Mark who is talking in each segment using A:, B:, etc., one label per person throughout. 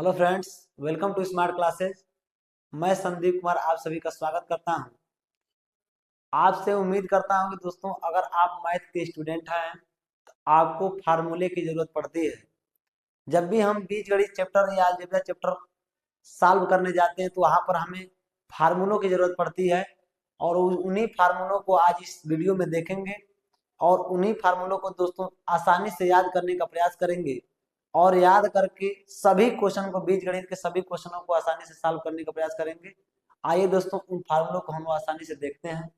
A: Hello friends, welcome to smart classes. मैं संदीप कुमार आप सभी का स्वागत करता हूं। आपसे उम्मीद करता हूं कि दोस्तों अगर आप मैथ के स्टूडेंट हैं तो आपको फार्मूले की जरूरत पड़ती है। जब भी हम बीजगणित चैप्टर या अलजेब्रा चैप्टर सॉल्व करने जाते हैं तो वहां पर हमें फार्मूलों की जरूरत पड़ती है और उन्हीं फार्मूलों को आज इस वीडियो में देखेंगे और उन्हीं फार्मूलों को दोस्तों आसानी से याद करने का प्रयास करेंगे और याद करके सभी क्वेश्चन को बीजगणित के सभी क्वेश्चनों को आसानी से सॉल्व करने का प्रयास करेंगे। आइए दोस्तों उन फार्मूलों को हम आसानी से देखते हैं।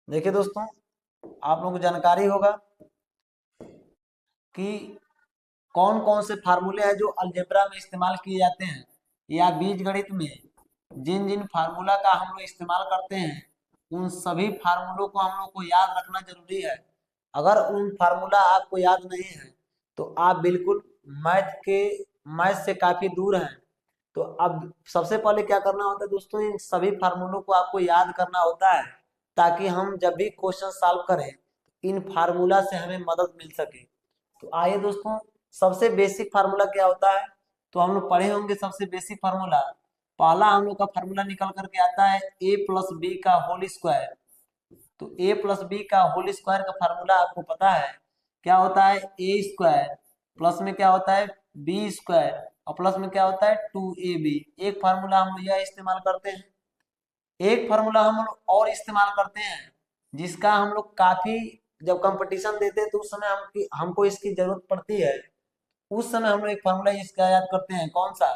A: देखिए दोस्तों, आप लोगों को जानकारी होगा कि कौन कौन से फार्मूले हैं जो अलजेब्रा में इस्तेमाल किए जाते हैं या बीजगणित में जिन जिन फार्मूला का हम लोग इस्तेमाल करते हैं उन सभी फार्मूलों को हम लोग को याद रखना जरूरी है। अगर उन फार्मूला आपको याद नहीं है तो आप बिल्कुल मैथ से काफी दूर हैं। तो अब सबसे पहले क्या करना होता है दोस्तों, इन सभी फार्मूलों को आपको याद करना होता है ताकि हम जब भी क्वेश्चन सॉल्व करें इन फार्मूला से हमें मदद मिल सके। तो आइए दोस्तों, सबसे बेसिक फार्मूला क्या होता है तो हम लोग पढ़े होंगे। सबसे बेसिक फार्मूला, पहला हम लोग का फार्मूला निकल करके आता है a प्लस बी का होल स्क्वायर। तो a प्लस बी का होल स्क्वायर का फार्मूला आपको पता है क्या होता है, ए स्क्वायर प्लस में क्या होता है बी स्क्वायर और प्लस में क्या होता है 2ab। एक फार्मूला हम लोग यह इस्तेमाल करते हैं। एक फार्मूला हम लोग और इस्तेमाल करते हैं जिसका हम लोग काफी जब कंपटीशन देते हैं तो उस समय हमको इसकी जरूरत पड़ती है। उस समय हम लोग एक फार्मूला इसका याद करते हैं, कौन सा,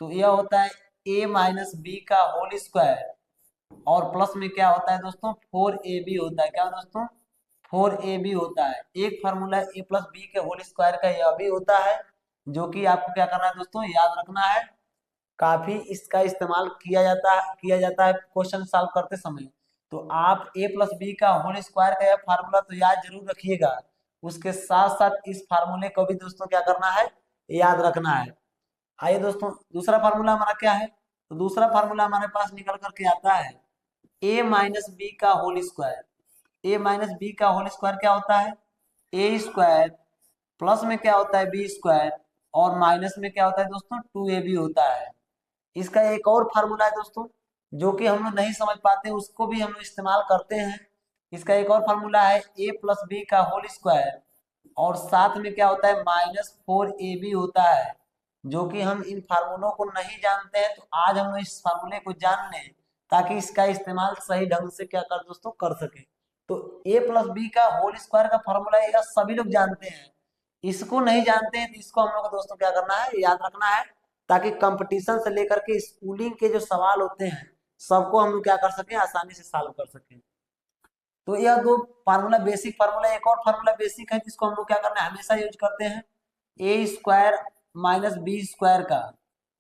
A: तो यह होता है a माइनस बी का होल स्क्वायर और प्लस में क्या होता है दोस्तों 4ab होता है। क्या दोस्तों 4ab होता है। एक फार्मूला a प्लस बी के होल स्क्वायर का यह भी होता है जो कि आपको क्या करना है दोस्तों, याद रखना है। काफी इसका इस्तेमाल किया जाता है क्वेश्चन सॉल्व करते समय। तो आप a प्लस बी का होल स्क्वायर का यह फार्मूला तो याद जरूर रखिएगा, उसके साथ साथ इस फार्मूले को भी दोस्तों क्या करना है, याद रखना है। आइए दोस्तों, दूसरा फार्मूला हमारा क्या है, तो दूसरा फार्मूला हमारे पास निकल करके आता है a माइनस बी का whole square. a minus B का होल स्क्वायर क्या होता है, ए स्क्वायर प्लस में क्या होता है बी स्क्वायर और माइनस में क्या होता है दोस्तों 2ab होता है। इसका एक और फार्मूला है दोस्तों जो कि हम लोग नहीं समझ पाते, उसको भी हम लोग इस्तेमाल करते हैं। इसका एक और फार्मूला है a प्लस बी का होल स्क्वायर और साथ में क्या होता है -4ab होता है। जो कि हम इन फार्मूलों को नहीं जानते हैं तो आज हम लोग इस फार्मूले को जान लें ताकि इसका इस्तेमाल सही ढंग से क्या कर दोस्तों कर सके। तो a प्लस बी का होल स्क्वायर का फार्मूला यह सभी लोग जानते हैं, इसको नहीं जानते हैं तो इसको हम लोग को दोस्तों क्या करना है, याद रखना है ताकि कंपटीशन से लेकर के स्कूलिंग के जो सवाल होते हैं सबको हम लोग क्या कर सकें, आसानी से सॉल्व कर सकें। तो यह दो फार्मूला बेसिक फार्मूला, एक और फार्मूला बेसिक है जिसको हम लोग क्या करना है, हमेशा यूज करते हैं, ए स्क्वायर माइनस बी स्क्वायर का।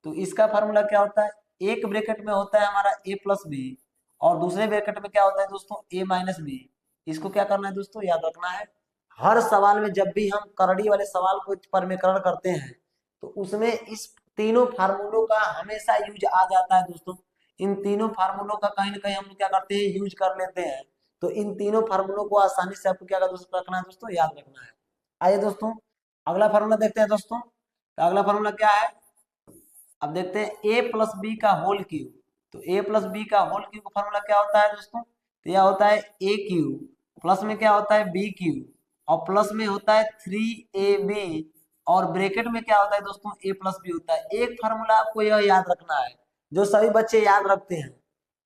A: तो इसका फार्मूला क्या होता है, एक ब्रैकेट में होता है हमारा ए प्लस बी और दूसरे ब्रैकेट में क्या होता है दोस्तों ए माइनस बी। इसको क्या करना है दोस्तों, याद रखना है। हर सवाल में जब भी हम करड़ी वाले सवाल को परमीकरण करते हैं तो उसमें इस तीनों फार्मूलों का हमेशा यूज आ जाता है दोस्तों। इन तीनों फार्मूलों का कहीं ना कहीं हम क्या करते हैं, यूज कर लेते हैं। तो इन तीनों फार्मूलों को आसानी से आपको क्या दोस्तों रखना है, दोस्तों याद रखना है। आइए दोस्तों अगला फार्मूला देखते हैं दोस्तों। तो अगला फार्मूला क्या है, अब देखते हैं ए प्लस बी का होल क्यूब। तो ए प्लस बी का होल क्यूब का फार्मूला क्या होता है दोस्तों, तो यह होता है ए क्यूब प्लस में क्या होता है बी क्यूब और प्लस में होता है 3ab और ब्रैकेट में क्या होता है दोस्तों ए प्लस बी होता है। एक फार्मूला आपको यह याद रखना है जो सभी बच्चे याद रखते हैं।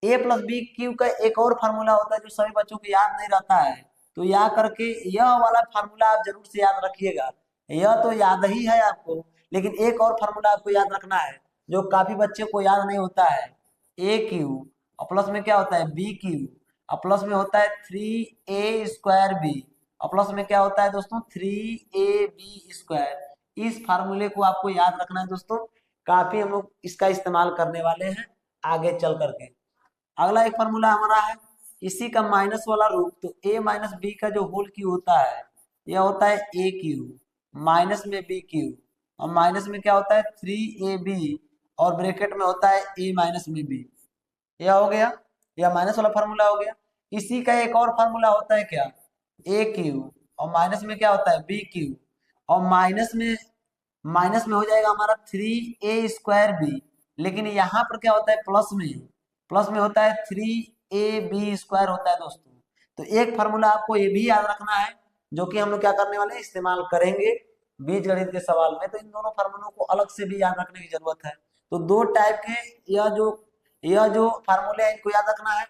A: ए प्लस बी क्यूब का एक और फार्मूला होता है जो सभी बच्चों को याद नहीं रहता है, तो याद करके यह वाला फार्मूला आप जरूर से याद रखिएगा। यह तो याद ही है आपको, लेकिन एक और फार्मूला आपको याद रखना है जो काफी बच्चे को याद नहीं होता है। ए क्यूब और प्लस में क्या होता है बी क्यूब और प्लस में होता है 3a स्क्वायर बी और प्लस में क्या होता है दोस्तों 3ab स्क्वायर। इस फार्मूले को आपको याद रखना है दोस्तों, काफी हम लोग इसका इस्तेमाल करने वाले हैं आगे चल करके। अगला एक फार्मूला हमारा है इसी का माइनस वाला रूप। तो a माइनस बी का जो होल क्यूब होता है यह होता है ए क्यूब माइनस में बी क्यूब और माइनस में क्या होता है 3ab और ब्रैकेट में होता है a माइनस में बी। यह हो गया, यह माइनस वाला फार्मूला हो गया। इसी का एक और फार्मूला होता है क्या, ए क्यूब और माइनस में क्या होता है बी क्यू, और माइनस में हो जाएगा हमारा 3a² बी। लेकिन यहाँ पर क्या होता है प्लस में होता है 3ab² होता है दोस्तों। तो एक फार्मूला आपको ये भी याद रखना है, जो कि हम लोग क्या करने वाले हैं, इस्तेमाल करेंगे बीजगणित के सवाल में। तो इन दोनों फार्मूलों को अलग से भी याद रखने की जरूरत है। तो दो टाइप के यह जो फार्मूले हैं इनको याद रखना है।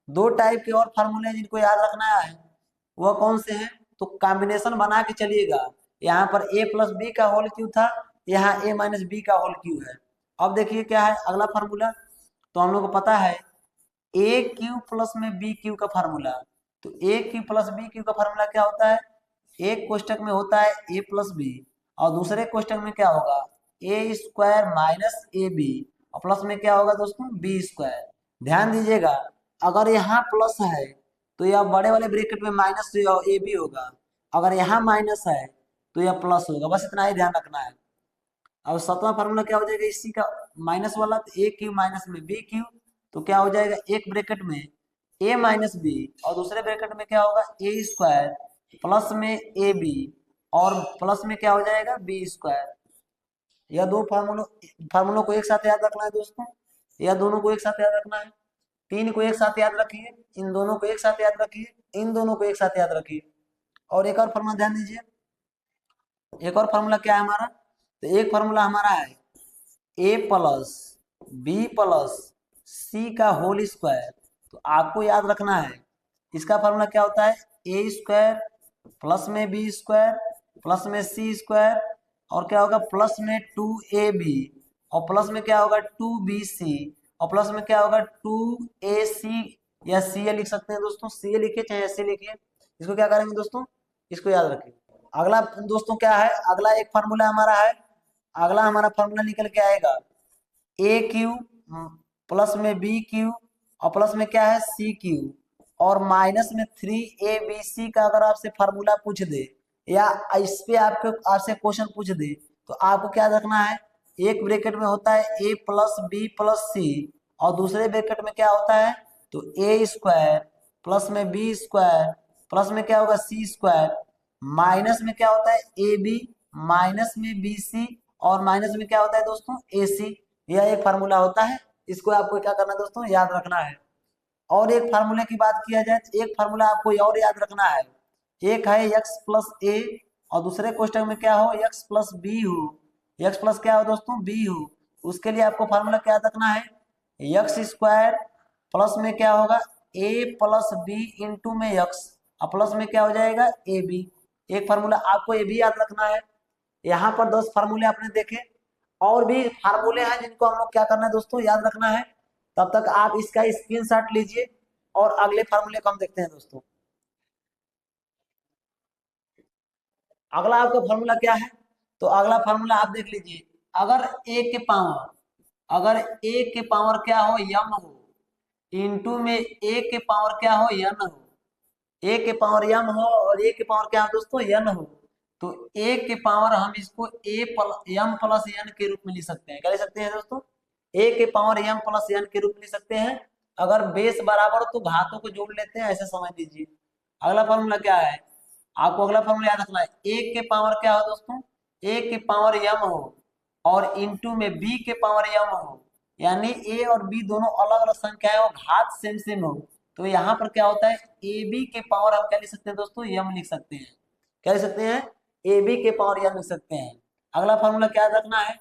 A: दो टाइप के और फार्मूले हैं जिनको याद रखना है, वह कौन से हैं, तो कॉम्बिनेशन बना के चलिएगा। यहाँ पर a प्लस बी का होल क्यू था, यहाँ a माइनस बी का होल क्यू है। अब देखिए क्या है अगला फार्मूला। तो हम लोग को पता है ए क्यू प्लस में बी क्यू का फार्मूला। तो ए क्यू प्लस बी क्यू का फार्मूला क्या होता है, एक कोष्टक में होता है ए प्लस बी, और दूसरे कोष्टक में क्या होगा a² माइनस ए बी, और प्लस में क्या होगा दोस्तों b²। ध्यान दीजिएगा, अगर यहाँ प्लस है तो यह बड़े वाले ब्रैकेट में माइनस ए बी होगा, अगर यहाँ माइनस है तो यह प्लस होगा। बस इतना ही ध्यान रखना है। अब सातवां फार्मूला क्या हो जाएगा इसी का माइनस वाला, तो ए क्यू माइनस में बी क्यू। तो क्या हो जाएगा एक ब्रैकेट में a माइनस बी, और दूसरे ब्रैकेट में क्या होगा a² प्लस में ए बी, और प्लस में क्या हो जाएगा b²। यह दो फार्मूलों को एक साथ याद रखना है दोस्तों, यह दोनों को एक साथ याद रखना है। तीन को एक साथ याद रखिए, इन दोनों को एक साथ याद रखिए, इन दोनों को एक साथ याद रखिए। और एक और फार्मूला ध्यान दीजिए, एक और फार्मूला क्या है हमारा, तो एक फार्मूला हमारा है a प्लस बी प्लस सी का होल स्क्वायर। तो आपको याद रखना है इसका फार्मूला क्या होता है a² प्लस में b² प्लस में c², और क्या होगा प्लस में 2ab, और प्लस में क्या होगा 2bc, और प्लस में क्या होगा 2ac, या सी लिख सकते हैं दोस्तों, सी लिखिए चाहे ऐसे लिखिए। इसको क्या करेंगे दोस्तों, इसको याद रखिए। अगला दोस्तों क्या है, अगला एक फार्मूला हमारा है, अगला हमारा फार्मूला निकल के आएगा ए क्यू प्लस में बी क्यू, और प्लस में क्या है सी क्यू, और माइनस में 3abc का अगर आपसे फार्मूला पूछ दे, या इस पे आपसे क्वेश्चन पूछ दे, तो आपको क्या रखना है, एक ब्रैकेट में होता है a प्लस बी प्लस सी, और दूसरे ब्रैकेट में क्या होता है तो a² प्लस में b² प्लस में क्या होगा c², माइनस में क्या होता है ए बी, माइनस में बी सी, और माइनस में क्या होता है दोस्तों ए सी। यह एक फार्मूला होता है, इसको आपको क्या करना है दोस्तों याद रखना है। और एक फार्मूले की बात किया जाए तो एक फार्मूला आपको और याद रखना है, एक है x प्लस ए, और दूसरे क्वेश्चन में क्या हो x प्लस बी हो, x प्लस क्या हो दोस्तों बी हो। उसके लिए आपको फार्मूला क्या याद रखना है, x² प्लस में क्या होगा a प्लस बी इंटू में x, और प्लस में क्या हो जाएगा ए बी। एक फार्मूला आपको ये भी याद रखना है। यहाँ पर 10 फार्मूले आपने देखे, और भी फार्मूले हैं जिनको हम लोग क्या करना है दोस्तों याद रखना है। तब तक आप इसका स्क्रीनशॉट लीजिए, और अगले फार्मूले को हम देखते हैं दोस्तों। अगला आपका फार्मूला क्या है, तो अगला फार्मूला आप देख लीजिए, अगर ए के पावर क्या हो यम हो, इंटू में ए के पावर क्या हो यन हो, ए के पावर यम हो और ए के पावर क्या हो दोस्तों यन हो, तो ए के पावर हम इसको यम प्लस यन के रूप में लिख सकते हैं। क्या लिख सकते हैं दोस्तों, ए के पावर यम प्लस यन के रूप में लिख सकते हैं। अगर बेस बराबर हो तो घातों को जोड़ लेते हैं, ऐसे समझ लीजिए। अगला फॉर्मूला क्या है, आपको अगला फॉर्मूला याद रखना है, ए के पावर क्या हो दोस्तों, ए के पावर यम हो और इंटू में बी के पावर यम हो, यानी ए और बी दोनों अलग अलग संख्याएं हो, घात सेम सेम हो, तो यहाँ पर क्या होता है ए बी के पावर हम क्या लिख सकते हैं दोस्तों यम लिख सकते हैं। क्या लिख सकते हैं ए बी के पावर यम लिख सकते हैं। अगला फॉर्मूला क्या याद रखना है,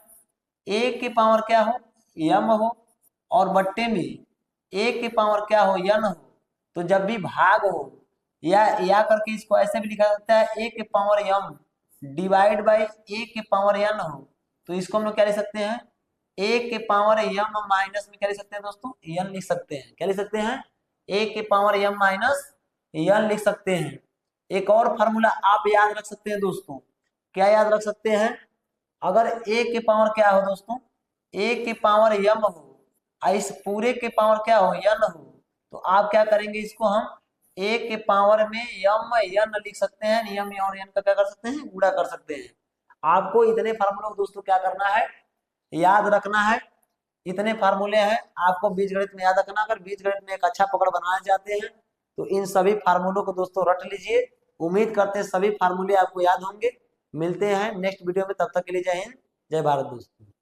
A: ए के पावर क्या हो यम हो और बट्टे में ए के पावर क्या हो यन हो, तो जब भी भाग हो या करके इसको ऐसे भी लिखा जाता है ए के पावर यम डिवाइड बाई ए के पावर यन हो, तो इसको हम लोग क्या लिख सकते हैं ए के पावर यम माइनस में क्या लिख सकते हैं दोस्तों यन लिख सकते हैं। क्या लिख सकते हैं ए के पावर यम माइनस यन लिख सकते हैं। एक और फार्मूला आप याद रख सकते हैं दोस्तों, क्या याद रख सकते हैं, अगर ए के पावर क्या हो दोस्तों ए के पावर यम हो इस पूरे के पावर क्या हो यन हो, तो आप क्या करेंगे इसको हम ए के पावर में यम यन लिख सकते हैं, यम और यन का क्या कर सकते हैं गुणा कर सकते हैं। आपको इतने फार्मूले को दोस्तों क्या करना है याद रखना है। इतने फार्मूले हैं आपको बीजगणित में याद रखना। अगर बीजगणित में एक अच्छा पकड़ बनाना चाहते हैं तो इन सभी फार्मूलों को दोस्तों रट लीजिए, उम्मीद करते हैं सभी फार्मूले आपको याद होंगे। मिलते हैं नेक्स्ट वीडियो में, तब तक के लिए जय हिंद, जय भारत दोस्तों।